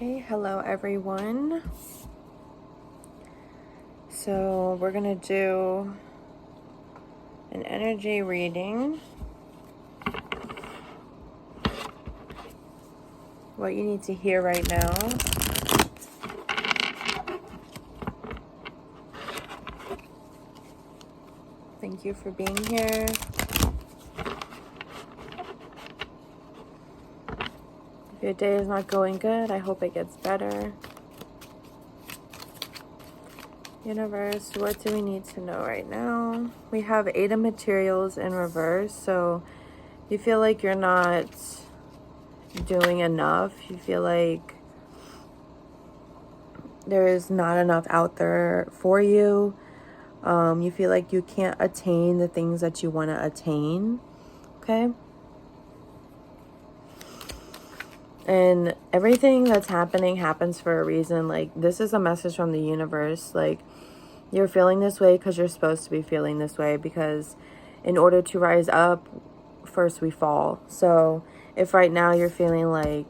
Okay, hello everyone. So we're gonna do an energy reading. What you need to hear right now. Thank you for being here. If your day is not going good, I hope it gets better. Universe, what do we need to know right now? We have 8 of materials in reverse, so you feel like you're not doing enough. You feel like there is not enough out there for you. You feel like you can't attain the things that you want to attain. Okay? And everything that's happening happens for a reason. Like, this is a message from the universe. Like, you're feeling this way because you're supposed to be feeling this way, because in order to rise up, first we fall. So if right now you're feeling like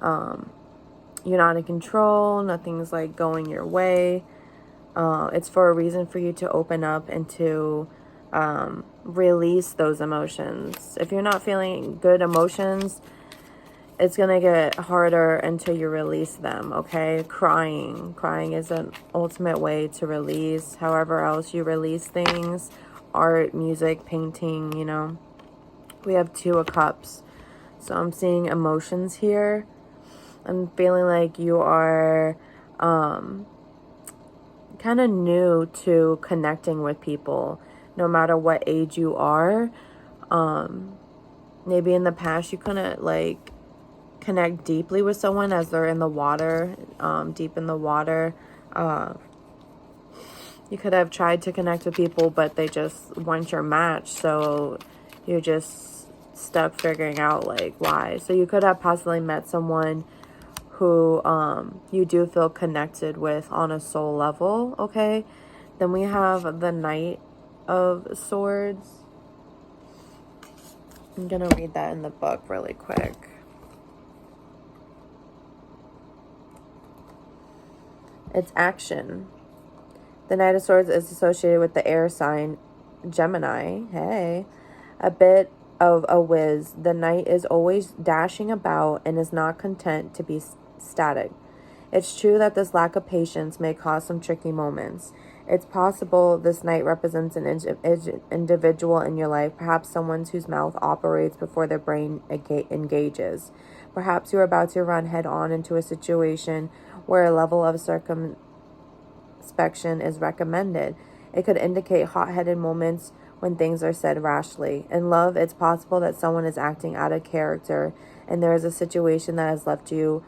you're not in control, nothing's like going your way, it's for a reason for you to open up and to release those emotions. If you're not feeling good emotions, it's going to get harder until you release them, okay? Crying is an ultimate way to release. However else you release things, art, music, painting, you know. We have 2 of Cups. So I'm seeing emotions here. I'm feeling like you are kind of new to connecting with people, no matter what age you are. Maybe in the past you couldn't like connect deeply with someone as they're in the water, deep in the water. You could have tried to connect with people, but they just weren't your match, so you're just stuck figuring out like why. So you could have possibly met someone who you do feel connected with on a soul level, okay? Then we have the Knight of Swords. I'm gonna read that in the book really quick. It's action. The Knight of Swords is associated with the air sign Gemini. Hey. A bit of a whiz. The Knight is always dashing about and is not content to be static. It's true that this lack of patience may cause some tricky moments. It's possible this Knight represents an individual in your life, perhaps someone whose mouth operates before their brain engages. Perhaps you're about to run head on into a situation where a level of circumspection is recommended. It could indicate hot-headed moments when things are said rashly. In love, it's possible that someone is acting out of character and there is a situation that has left you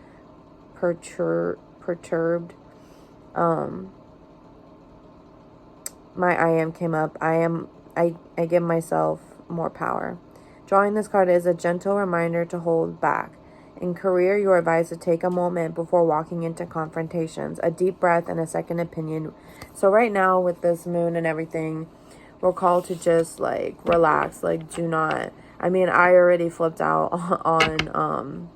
perturbed. My I am came up. I give myself more power. Drawing this card is a gentle reminder to hold back. In career, you are advised to take a moment before walking into confrontations, a deep breath and a second opinion. So right now with this moon and everything, we're called to just like relax, like do not, I mean, I already flipped out on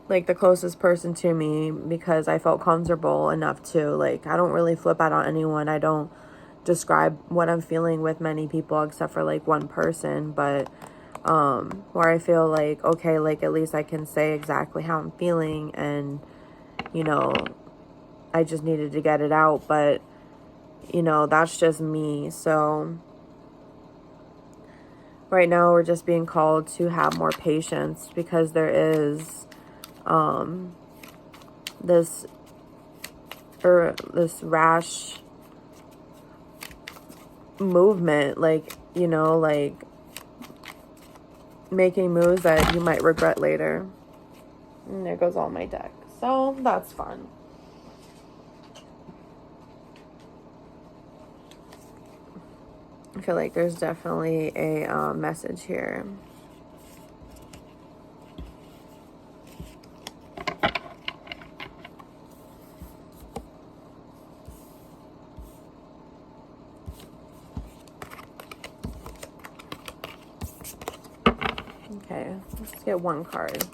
like the closest person to me because I felt comfortable enough to, like, I don't really flip out on anyone. I don't describe what I'm feeling with many people except for like one person, but where I feel like, okay, like at least I can say exactly how I'm feeling, and you know, I just needed to get it out, but you know, that's just me. So right now we're just being called to have more patience because there is this rash movement, like, you know, like making moves that you might regret later. And there goes all my deck. So that's fun. I feel like there's definitely a message here. Okay, let's get one card.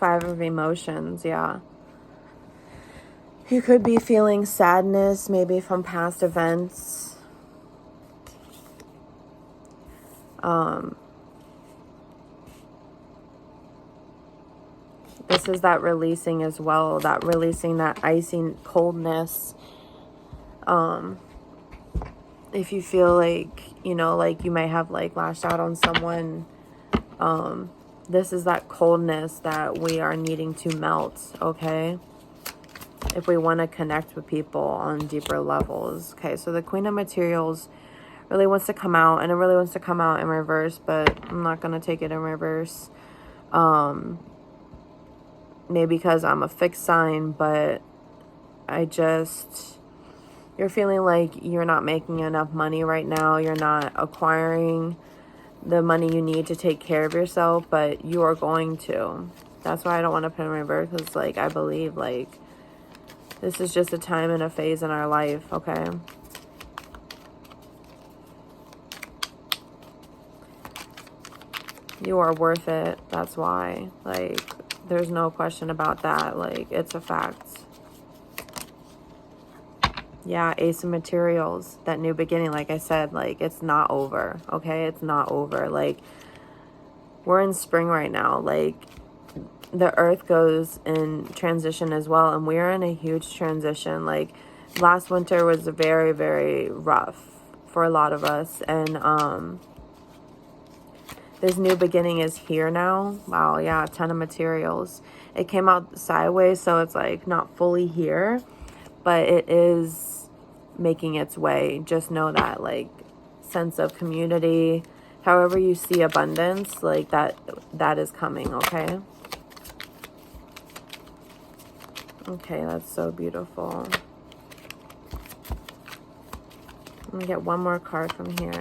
Five of emotions, yeah. You could be feeling sadness, maybe from past events. This is that releasing as well, that releasing that icy coldness. If you feel like, you know, like you might have like lashed out on someone, this is that coldness that we are needing to melt, okay? If we want to connect with people on deeper levels. Okay, so the Queen of Materials really wants to come out, and it really wants to come out in reverse, but I'm not going to take it in reverse. Maybe because I'm a fixed sign, but you're feeling like you're not making enough money right now. You're not acquiring the money you need to take care of yourself, but you are going to. That's why I don't want to put in reverse, because like I believe like this is just a time and a phase in our life, okay? You are worth it. That's why. Like, there's no question about that. Like, it's a fact. Yeah, Ace of Materials, that new beginning, like I said, like, it's not over, okay? It's not over. Like, we're in spring right now. Like, the earth goes in transition as well, and we're in a huge transition. Like, last winter was very, very rough for a lot of us, and this new beginning is here now. Wow, yeah, 10 of Materials. It came out sideways, so it's like not fully here, but it is making its way. Just know that, like, sense of community, however you see abundance, like that is coming, okay? Okay, that's so beautiful. I'm gonna get one more card from here.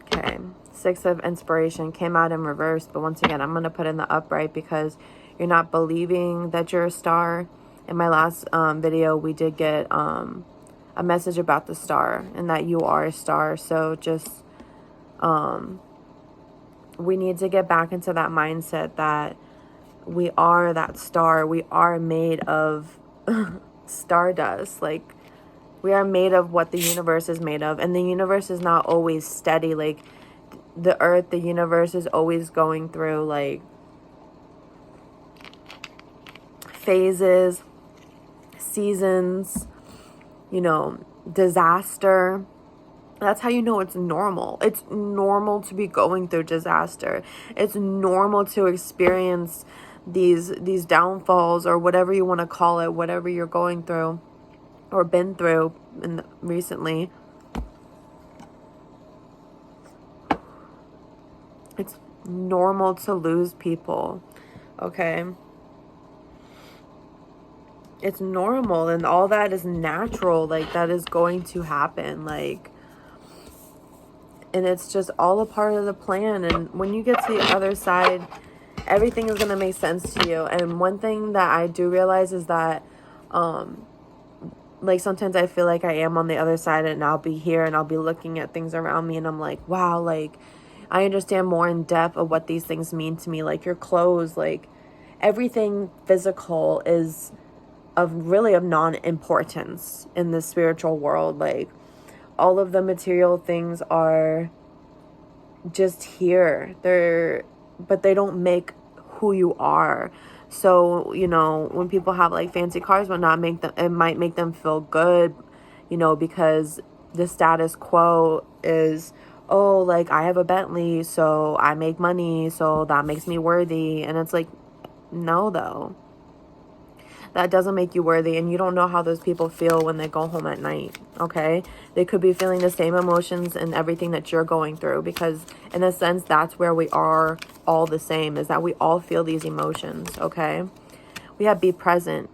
Okay, Six of Inspiration came out in reverse, but once again, I'm going to put in the upright because you're not believing that you're a star. In my last video, we did get a message about the star and that you are a star. So just, we need to get back into that mindset that we are that star. We are made of stardust. Like, we are made of what the universe is made of. And the universe is not always steady. Like, the earth, the universe is always going through, like, phases, seasons, you know, disaster. That's how you know it's normal. It's normal to be going through disaster. It's normal to experience these downfalls, or whatever you want to call it, whatever you're going through or been through recently. It's normal to lose people, okay? It's normal, and all that is natural. Like, that is going to happen. Like, and it's just all a part of the plan. And when you get to the other side, everything is going to make sense to you. And one thing that I do realize is that, like, sometimes I feel like I am on the other side, and I'll be here and I'll be looking at things around me, and I'm like, wow, like, I understand more in depth of what these things mean to me. Like, your clothes, like, everything physical is of non-importance in the spiritual world. Like, all of the material things are just here. But they don't make who you are. So, you know, when people have like fancy cars, it might make them feel good, you know, because the status quo is, oh, like, I have a Bentley, so I make money, so that makes me worthy. And it's like, no, though. That doesn't make you worthy, and you don't know how those people feel when they go home at night, okay? They could be feeling the same emotions and everything that you're going through, because in a sense, that's where we are all the same, is that we all feel these emotions, okay? We have be present.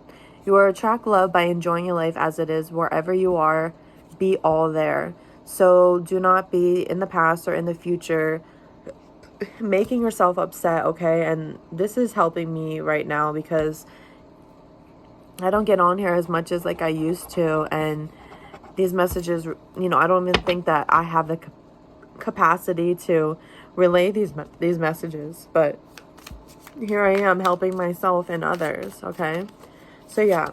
You will attract love by enjoying your life as it is. Wherever you are, be all there. So do not be in the past or in the future making yourself upset, okay? And this is helping me right now because I don't get on here as much as like I used to, and these messages, you know, I don't even think that I have the capacity to relay these messages, but here I am helping myself and others, okay? So yeah,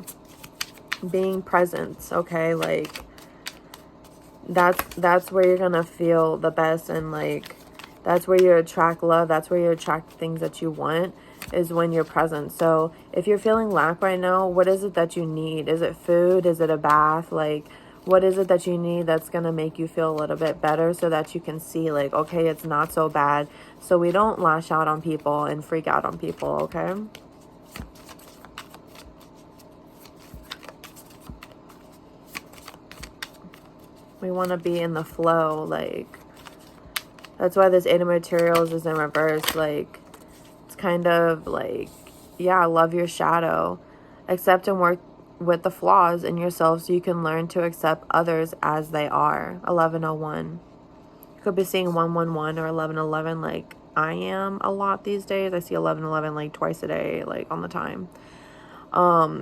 being present, okay? Like, that's where you're gonna feel the best, and like, that's where you attract love. That's where you attract things that you want, is when you're present. So if you're feeling lack right now, what is it that you need? Is it food? Is it a bath? Like, what is it that you need that's going to make you feel a little bit better, so that you can see, like, okay, it's not so bad. So we don't lash out on people and freak out on people, okay? We want to be in the flow. Like, that's why this Eight of Materials is in reverse. Like, it's kind of like, yeah, love your shadow. Accept and work with the flaws in yourself so you can learn to accept others as they are. 1101. You could be seeing 111 or 1111 like I am a lot these days. I see 1111 like twice a day, like on the time.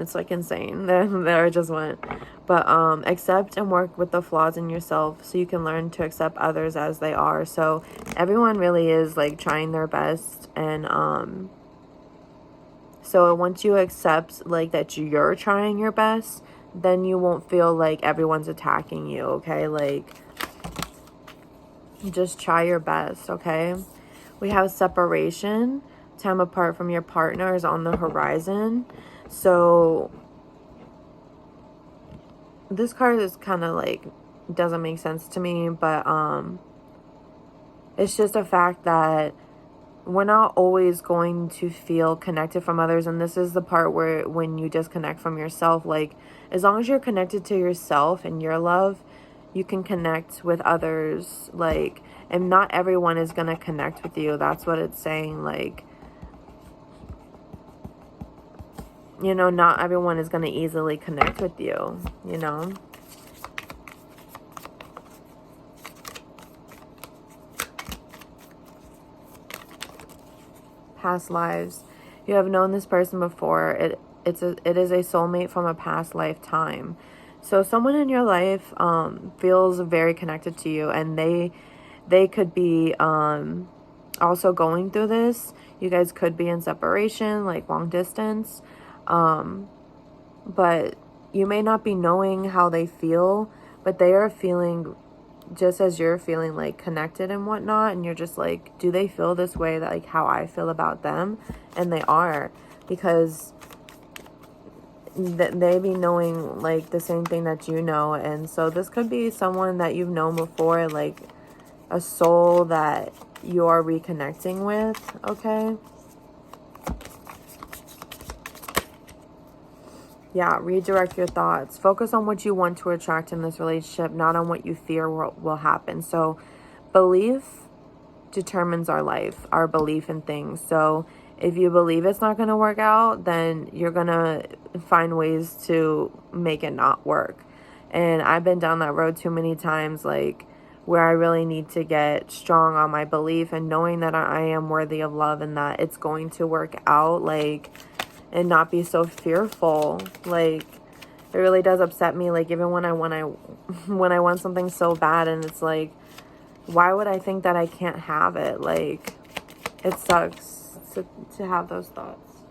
It's like insane. There it just went. But accept and work with the flaws in yourself so you can learn to accept others as they are. So everyone really is like trying their best, and so once you accept like that you're trying your best, then you won't feel like everyone's attacking you, okay? Like, just try your best, okay? We have separation. Time apart from your partner is on the horizon. So this card is kind of like, doesn't make sense to me, but it's just a fact that we're not always going to feel connected from others. And this is the part where when you disconnect from yourself, like, as long as you're connected to yourself and your love, you can connect with others. Like, and not everyone is going to connect with you. That's what it's saying. Like, you know, not everyone is going to easily connect with you, you know? Past lives. You have known this person before. It is a soulmate from a past lifetime. So someone in your life feels very connected to you, and they could be also going through this. You guys could be in separation, like long distance, but you may not be knowing how they feel, but they are feeling just as you're feeling, like, connected and whatnot, and you're just like, do they feel this way, that like how I feel about them? And they are, because they be knowing like the same thing that you know. And so this could be someone that you've known before, like a soul that you're reconnecting with, okay? Yeah, redirect your thoughts. Focus on what you want to attract in this relationship, not on what you fear will happen. So belief determines our life, our belief in things. So if you believe it's not going to work out, then you're going to find ways to make it not work. And I've been down that road too many times, like, where I really need to get strong on my belief and knowing that I am worthy of love and that it's going to work out, like, and not be so fearful. Like, it really does upset me, like, even when I want something so bad, and it's like, why would I think that I can't have it? Like, it sucks to have those thoughts.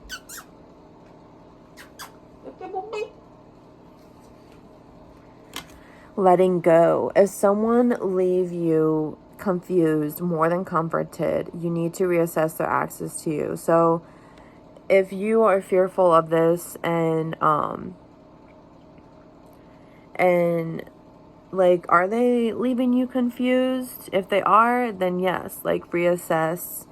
Letting go. If someone leave you confused more than comforted, you need to reassess their access to you. So if you are fearful of this, and like, are they leaving you confused? If they are, then yes, like, reassess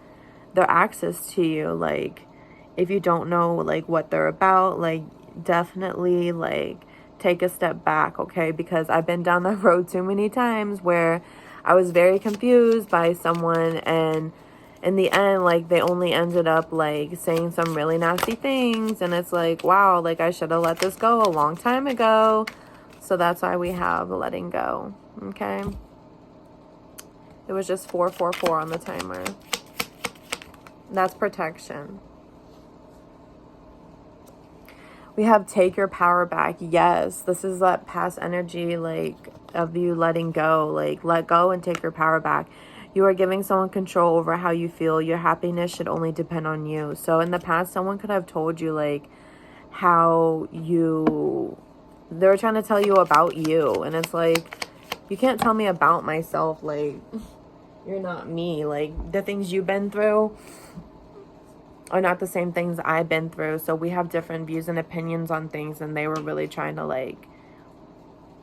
their access to you. Like, if you don't know like what they're about, like, definitely like take a step back, okay? Because I've been down that road too many times where I was very confused by someone, and in the end, like, they only ended up like saying some really nasty things, and it's like, wow, like, I should have let this go a long time ago. So that's why we have letting go, okay? It was just 444 on the timer. That's protection. We have take your power back. Yes, this is that past energy, like, of you letting go. Like, let go and take your power back. You are giving someone control over how you feel. Your happiness should only depend on you. So in the past, someone could have told you, like, how you... They were trying to tell you about you. And it's like, you can't tell me about myself. Like, you're not me. Like, the things you've been through are not the same things I've been through. So we have different views and opinions on things, and they were really trying to, like,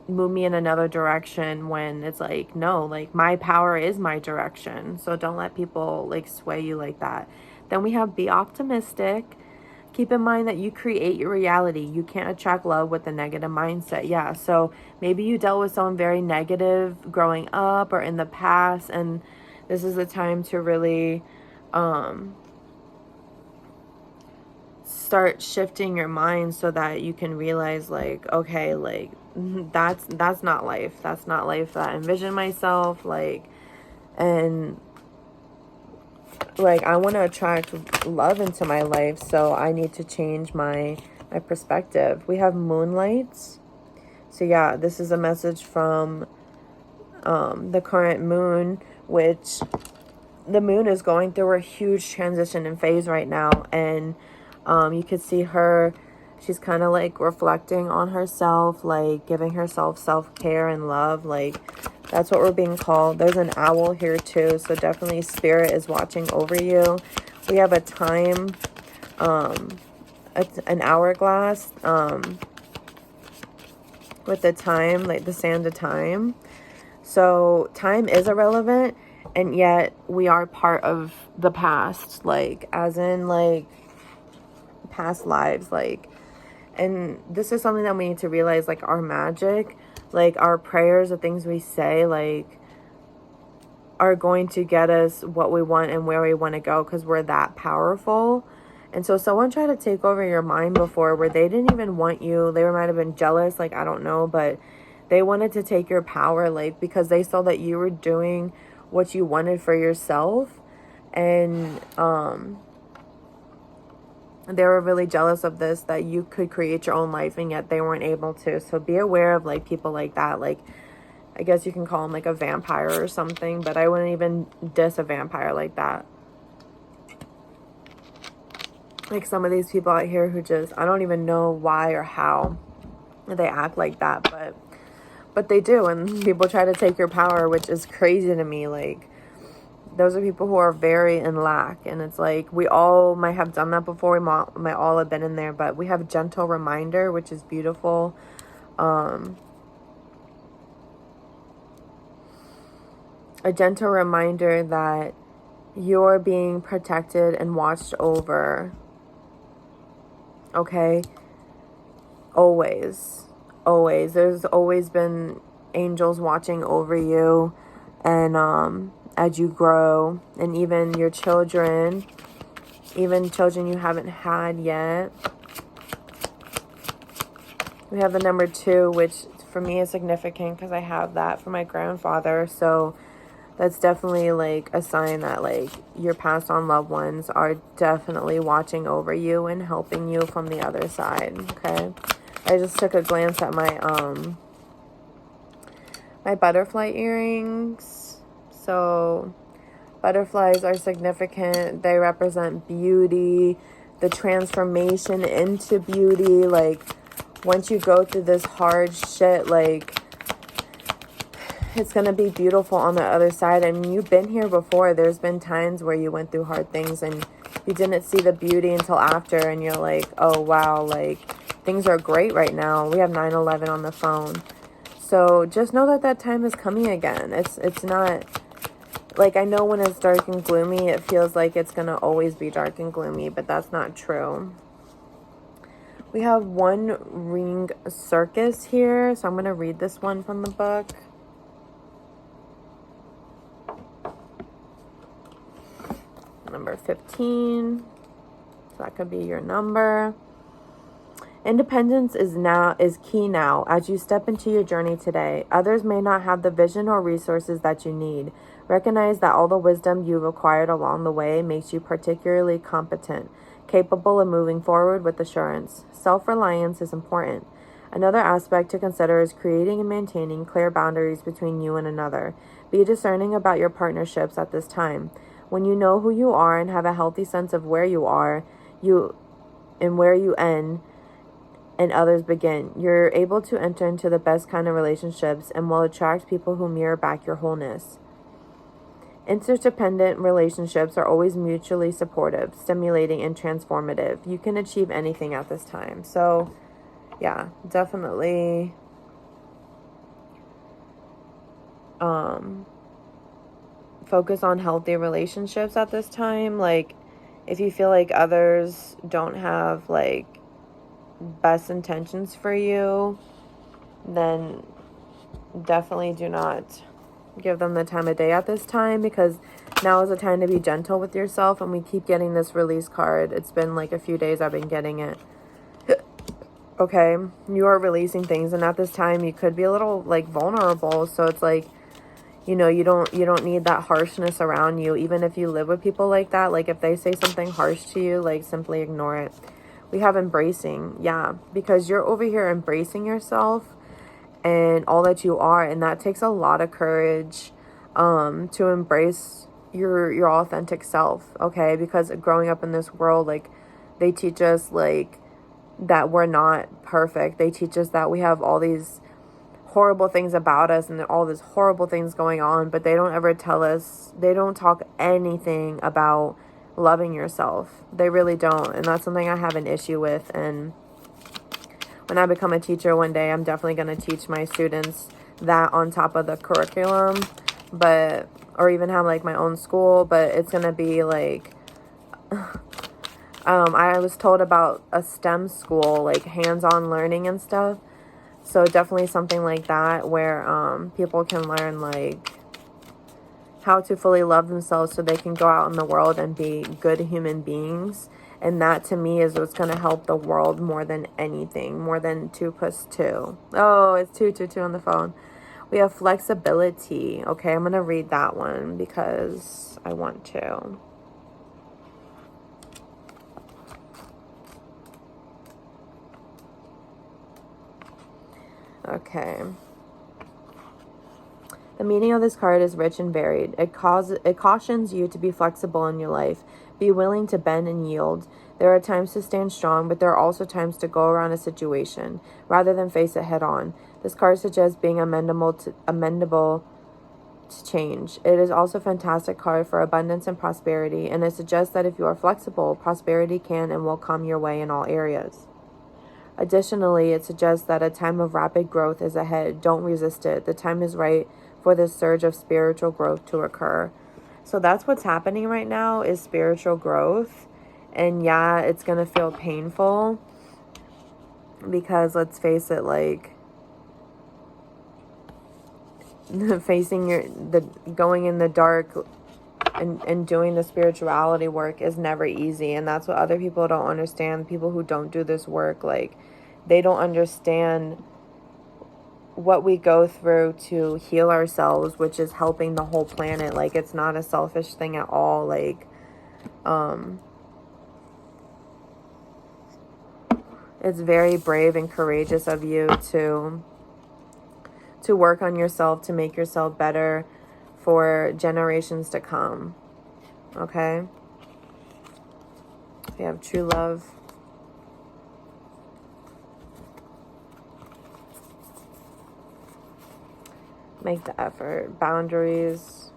move me in another direction, when it's like, no, like, my power is my direction. So don't let people, like, sway you like that. Then we have be optimistic. Keep in mind that you create your reality. You can't attract love with a negative mindset. Yeah, so maybe you dealt with someone very negative growing up or in the past, and this is the time to really start shifting your mind so that you can realize, like, okay, like, that's not life. That's not life that I envision myself, like, and like, I want to attract love into my life, so I need to change my perspective. We have moonlights. So yeah, this is a message from the current moon, which the moon is going through a huge transition and phase right now, and you could see her, she's kind of like reflecting on herself, like giving herself self-care and love. Like, that's what we're being called. There's an owl here too, so definitely spirit is watching over you. We have a time, an hourglass, with the time, like the sand of time. So time is irrelevant, and yet we are part of the past, like, as in, like, past lives, like, and this is something that we need to realize, like, our magic, like, our prayers, the things we say, like, are going to get us what we want and where we want to go, because we're that powerful. And so someone tried to take over your mind before, where they didn't even want you. They might have been jealous, like, I don't know, but they wanted to take your power, like, because they saw that you were doing what you wanted for yourself. And they were really jealous of this, that you could create your own life, and yet they weren't able to. So be aware of, like, people like that. Like, I guess you can call them, like, a vampire or something, but I wouldn't even diss a vampire like that. Like, some of these people out here who just, I don't even know why or how they act like that, but they do, and people try to take your power, which is crazy to me. Like, those are people who are very in lack, and it's like, we all might have done that before. We might all have been in there, but we have gentle reminder, which is beautiful. A gentle reminder that you're being protected and watched over. Okay? Always. There's always been angels watching over you, and as you grow, and even your children, even children you haven't had yet. We have the number 2, which for me is significant because I have that for my grandfather. So that's definitely, like, a sign that, like, your passed on loved ones are definitely watching over you and helping you from the other side. Okay, I just took a glance at my my butterfly earrings. So butterflies are significant. They represent beauty, the transformation into beauty. Like, once you go through this hard shit, like, it's going to be beautiful on the other side. I mean, you've been here before. There's been times where you went through hard things and you didn't see the beauty until after, and you're like, oh, wow, like, things are great right now. We have 9/11 on the phone. So just know that that time is coming again. It's not, like, I know when it's dark and gloomy, it feels like it's going to always be dark and gloomy, but that's not true. We have one ring circus here, so I'm going to read this one from the book. Number 15. So that could be your number. Independence is key now as you step into your journey today. Others may not have the vision or resources that you need. Recognize that all the wisdom you've acquired along the way makes you particularly competent. capable of moving forward with assurance. Self-reliance is important. Another aspect to consider is creating and maintaining clear boundaries between you and another. Be discerning about your partnerships at this time. When you know who you are and have a healthy sense of where you are, and where you end and others begin, you're able to enter into the best kind of relationships and will attract people who mirror back your wholeness. Interdependent relationships are always mutually supportive, stimulating, and transformative. You can achieve anything at this time. So, yeah, definitely focus on healthy relationships at this time. Like, if you feel like others don't have, like, best intentions for you, then definitely do not give them the time of day at this time, because now is the time to be gentle with yourself. And we keep getting this release card. It's been like a few days I've been getting it. Okay, you are releasing things, and at this time you could be a little like vulnerable. So it's like, you know, you don't need that harshness around you. Even if you live with people like that, like if they say something harsh to you, like simply ignore it. We have embracing, yeah, because you're over here embracing yourself and all that you are, and that takes a lot of courage to embrace your authentic self, okay? Because growing up in this world, like, they teach us like that we're not perfect. They teach us that we have all these horrible things about us and all these horrible things going on, but they don't ever tell us, they don't talk anything about loving yourself. They really don't. And that's something I have an issue with. And when I become a teacher one day, I'm definitely going to teach my students that on top of the curriculum, but, or even have like my own school, but it's going to be like, I was told about a STEM school, like hands-on learning and stuff. So definitely something like that where people can learn like how to fully love themselves so they can go out in the world and be good human beings. And that to me is what's going to help the world more than anything, more than 2 + 2. Oh, it's 222 on the phone. We have flexibility. Okay, I'm going to read that one because I want to. Okay. The meaning of this card is rich and varied. It cautions you to be flexible in your life. Be willing to bend and yield. There are times to stand strong, but there are also times to go around a situation rather than face it head on. This card suggests being amendable to change. It is also a fantastic card for abundance and prosperity, and it suggests that if you are flexible, prosperity can and will come your way in all areas. Additionally, it suggests that a time of rapid growth is ahead. Don't resist it. The time is right for this surge of spiritual growth to occur. So that's what's happening right now, is spiritual growth. And yeah, it's going to feel painful because let's face it, like facing going in the dark and doing the spirituality work is never easy. And that's what other people don't understand. People who don't do this work, like, they don't understand what we go through to heal ourselves, which is helping the whole planet. Like, it's not a selfish thing at all. Like, it's very brave and courageous of you to work on yourself, to make yourself better for generations to come. Okay? We have true love. Make the effort. Boundaries.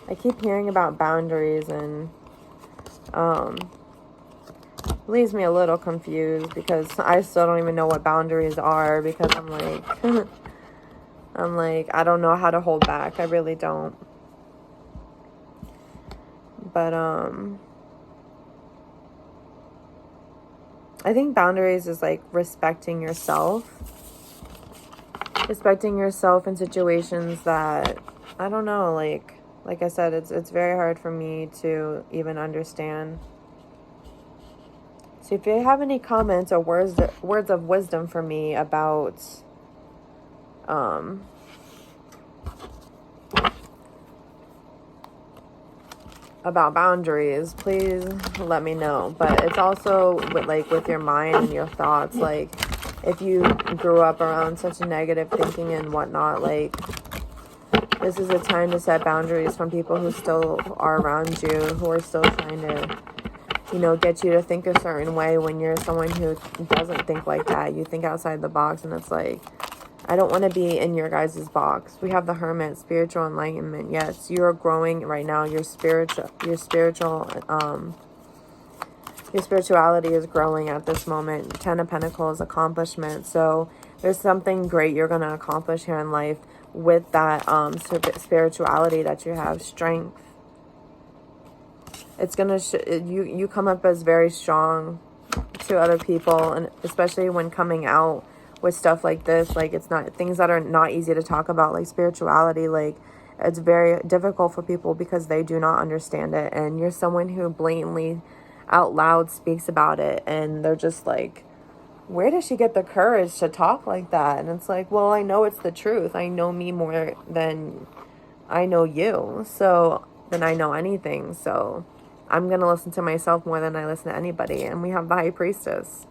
I keep hearing about boundaries, and leaves me a little confused because I still don't even know what boundaries are, because I'm like I don't know how to hold back. I really don't. But I think boundaries is like respecting yourself. Respecting yourself in situations that, I don't know, like I said, it's very hard for me to even understand. So if you have any comments or words of wisdom for me about about boundaries, please let me know. But it's also with your mind and your thoughts. Like, if you grew up around such negative thinking and whatnot, like, this is a time to set boundaries from people who still are around you, who are still trying to, get you to think a certain way when you're someone who doesn't think like that. You think outside the box, and it's like, I don't want to be in your guys' box. We have the Hermit, spiritual enlightenment. Yes, you are growing right now. Your spirituality is growing at this moment. 10 of Pentacles, accomplishment. So there's something great you're going to accomplish here in life with that spirituality that you have. Strength. It's going to you come up as very strong to other people, and especially when coming out with stuff like this. Like, it's not things that are not easy to talk about, like spirituality. Like, it's very difficult for people because they do not understand it, and you're someone who blatantly out loud speaks about it, and they're just like, where does she get the courage to talk like that? And it's like, well, I know it's the truth. I know me more than I know you, so than I know anything. So I'm gonna listen to myself more than I listen to anybody. And we have the High Priestess,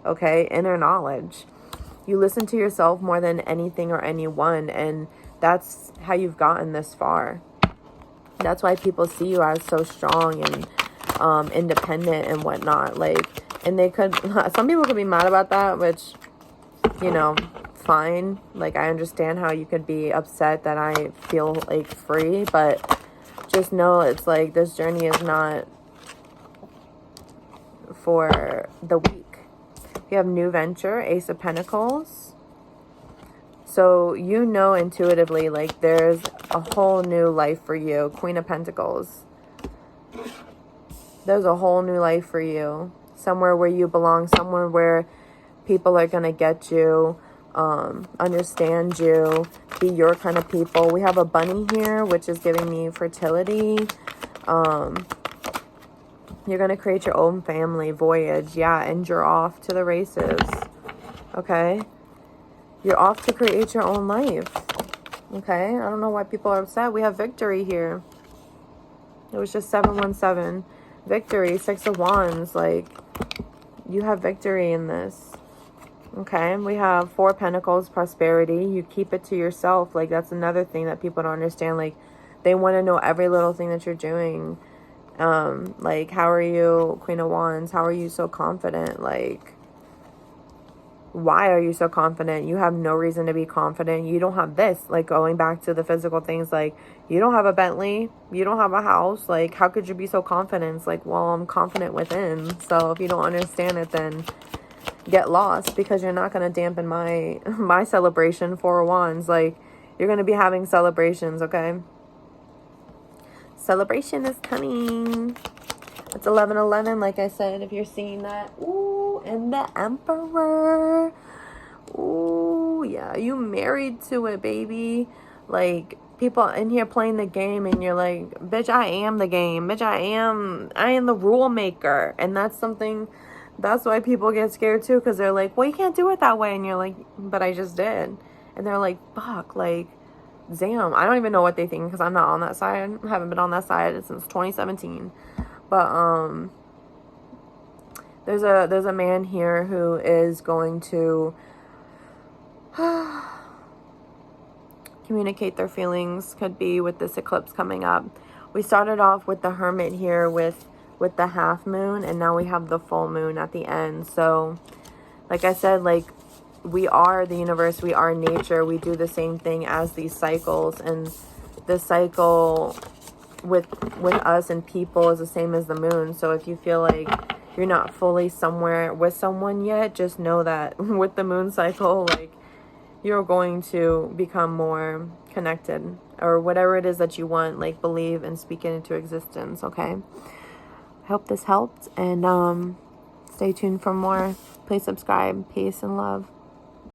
okay? Inner knowledge. You listen to yourself more than anything or anyone, and that's how you've gotten this far. That's why people see you as so strong and independent and whatnot. Like, and they could, some people could be mad about that, which, fine. Like, I understand how you could be upset that I feel like free, but just know it's like, this journey is not for the weak. You have new venture, Ace of Pentacles. So intuitively, like, there's a whole new life for you. Queen of Pentacles. There's a whole new life for you. Somewhere where you belong. Somewhere where people are going to get you, understand you, be your kind of people. We have a bunny here, which is giving me fertility. You're going to create your own family, voyage. Yeah, and you're off to the races. Okay? You're off to create your own life. Okay? I don't know why people are upset. We have victory here. It was just 717. Victory, 6 of Wands. Like, you have victory in this. Okay? We have 4 Pentacles, prosperity. You keep it to yourself. Like, that's another thing that people don't understand. Like, they want to know every little thing that you're doing. Like, how are you, Queen of Wands? How are you so confident? Like, why are you so confident? You have no reason to be confident. You don't have this. Like, going back to the physical things, like, you don't have a Bentley. You don't have a house. Like, how could you be so confident? It's like, well, I'm confident within. So if you don't understand it, then get lost, because you're not going to dampen my celebration. 4 of Wands. Like, you're going to be having celebrations, okay? Celebration is coming. It's 11:11, like I said, if you're seeing that. Ooh, and the Emperor. Ooh, yeah, you married to it, baby. Like, people in here playing the game, and you're like, bitch, I am the game. Bitch, I am the rule maker. And that's something, that's why people get scared too, because they're like, well, you can't do it that way. And you're like, but I just did. And they're like, fuck, like, damn. I don't even know what they think, because I'm not on that side. I haven't been on that side since 2017. But there's a man here who is going to communicate their feelings. Could be with this eclipse coming up. We started off with the Hermit here with the half moon, and now we have the full moon at the end. So, like I said, like, we are the universe, we are nature, we do the same thing as these cycles, and the cycle with us and people is the same as the moon. So if you feel like you're not fully somewhere with someone yet, just know that with the moon cycle, like, you're going to become more connected, or whatever it is that you want, like, believe and speak it into existence. Okay, I hope this helped, and stay tuned for more. Please subscribe. Peace and love.